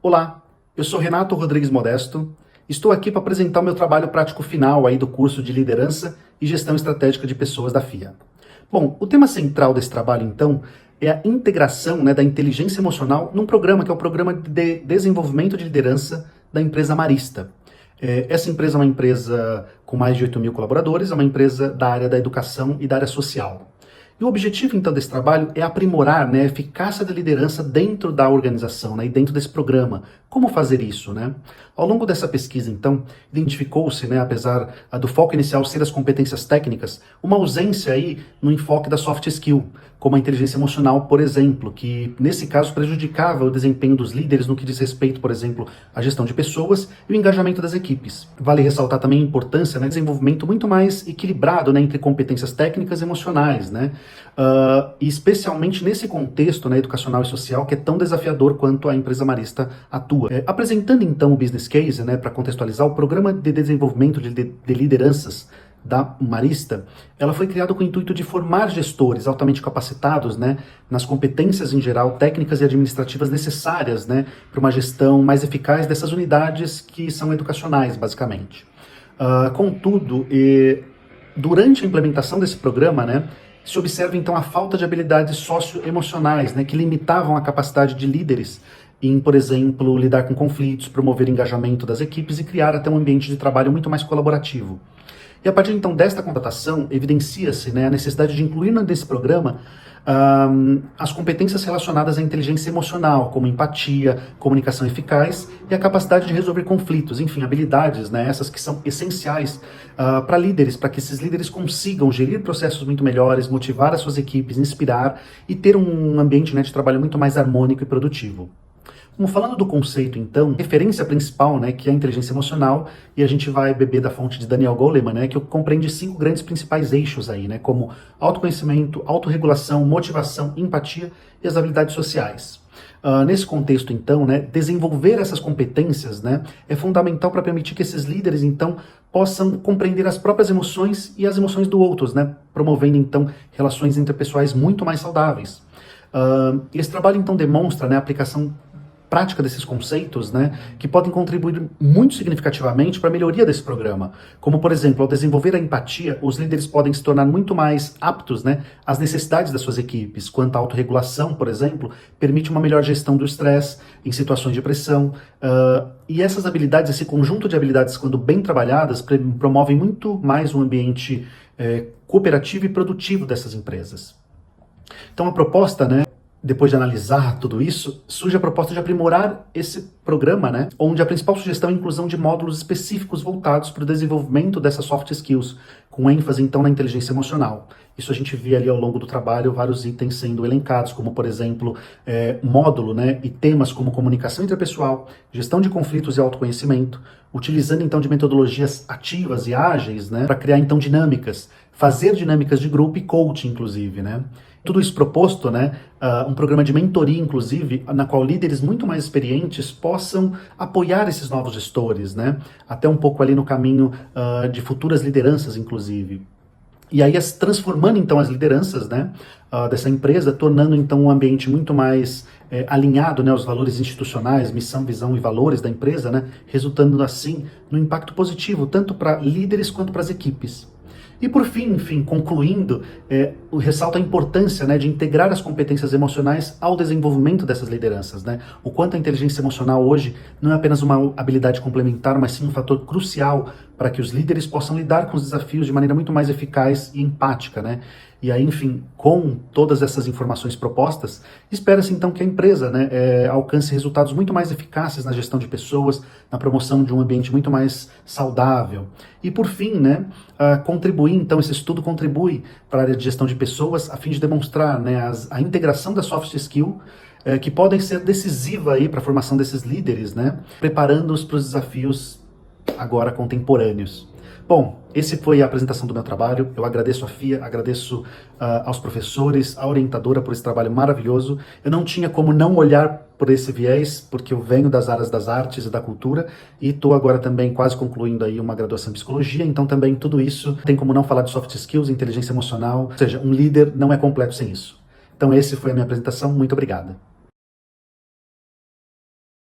Olá, eu sou Renato Rodrigues Modesto, estou aqui para apresentar o meu trabalho prático final aí do curso de Liderança e Gestão Estratégica de Pessoas da FIA. Bom, o tema central desse trabalho, então, é a integração, da inteligência emocional num programa que é o Programa de Desenvolvimento de Liderança da empresa Marista. Essa empresa é uma empresa com mais de 8 mil colaboradores, é uma empresa da área da educação e da área social. E o objetivo, então, desse trabalho é aprimorar, a eficácia da liderança dentro da organização, e dentro desse programa. Como fazer isso, Ao longo dessa pesquisa, então, identificou-se, apesar do foco inicial ser as competências técnicas, uma ausência aí no enfoque da soft skill, como a inteligência emocional, por exemplo, que, nesse caso, prejudicava o desempenho dos líderes no que diz respeito, por exemplo, à gestão de pessoas e o engajamento das equipes. Vale ressaltar também a importância do desenvolvimento muito mais equilibrado entre competências técnicas e emocionais, e especialmente nesse contexto educacional e social que é tão desafiador quanto a empresa Marista atua. Apresentando então o business case, para contextualizar, o Programa de Desenvolvimento de Lideranças da Marista, ela foi criada com o intuito de formar gestores altamente capacitados, nas competências em geral, técnicas e administrativas necessárias, para uma gestão mais eficaz dessas unidades que são educacionais, basicamente. Contudo, durante a implementação desse programa, se observa então a falta de habilidades socioemocionais, que limitavam a capacidade de líderes em, por exemplo, lidar com conflitos, promover engajamento das equipes e criar até um ambiente de trabalho muito mais colaborativo. E a partir então desta constatação, evidencia-se a necessidade de incluir nesse programa as competências relacionadas à inteligência emocional, como empatia, comunicação eficaz e a capacidade de resolver conflitos, enfim, habilidades, essas que são essenciais para líderes, para que esses líderes consigam gerir processos muito melhores, motivar as suas equipes, inspirar e ter um ambiente de trabalho muito mais harmônico e produtivo. Como falando do conceito, então, referência principal, que é a inteligência emocional, e a gente vai beber da fonte de Daniel Goleman, que compreende 5 grandes principais eixos aí, como autoconhecimento, autorregulação, motivação, empatia e as habilidades sociais. Nesse contexto, então, desenvolver essas competências, é fundamental para permitir que esses líderes, então, possam compreender as próprias emoções e as emoções do outros, promovendo, então, relações interpessoais muito mais saudáveis. Esse trabalho, então, demonstra a aplicação prática desses conceitos, que podem contribuir muito significativamente para a melhoria desse programa. Como, por exemplo, ao desenvolver a empatia, os líderes podem se tornar muito mais aptos, às necessidades das suas equipes. Quanto à autorregulação, por exemplo, permite uma melhor gestão do estresse em situações de pressão. E essas habilidades, esse conjunto de habilidades, quando bem trabalhadas, promovem muito mais um ambiente cooperativo e produtivo dessas empresas. Então, a proposta, depois de analisar tudo isso, surge a proposta de aprimorar esse programa, onde a principal sugestão é a inclusão de módulos específicos voltados para o desenvolvimento dessas soft skills, com ênfase então na inteligência emocional. Isso a gente vê ali ao longo do trabalho vários itens sendo elencados, como por exemplo, módulo, e temas como comunicação interpessoal, gestão de conflitos e autoconhecimento, utilizando então de metodologias ativas e ágeis, para criar então dinâmicas, fazer dinâmicas de grupo e coaching, inclusive, Tudo isso proposto, um programa de mentoria, inclusive, na qual líderes muito mais experientes possam apoiar esses novos gestores, até um pouco ali no caminho de futuras lideranças, inclusive. E aí transformando então as lideranças dessa empresa, tornando então um ambiente muito mais alinhado aos valores institucionais, missão, visão e valores da empresa, resultando assim no impacto positivo, tanto para líderes quanto para as equipes. E por fim, enfim, concluindo, ressalta a importância de integrar as competências emocionais ao desenvolvimento dessas lideranças. O quanto a inteligência emocional hoje não é apenas uma habilidade complementar, mas sim um fator crucial para que os líderes possam lidar com os desafios de maneira muito mais eficaz e empática. E aí, enfim, com todas essas informações propostas, espera-se então que a empresa alcance resultados muito mais eficazes na gestão de pessoas, na promoção de um ambiente muito mais saudável. E por fim, contribuir, então, esse estudo contribui para a área de gestão de pessoas a fim de demonstrar a integração da soft skill que podem ser decisiva aí para a formação desses líderes, preparando-os para os desafios agora contemporâneos. Bom, esse foi a apresentação do meu trabalho. Eu agradeço a FIA, agradeço aos professores, à orientadora por esse trabalho maravilhoso. Eu não tinha como não olhar por esse viés, porque eu venho das áreas das artes e da cultura e estou agora também quase concluindo aí uma graduação em psicologia, então também tudo isso tem como não falar de soft skills, inteligência emocional, ou seja, um líder não é completo sem isso. Então esse foi a minha apresentação, muito obrigado.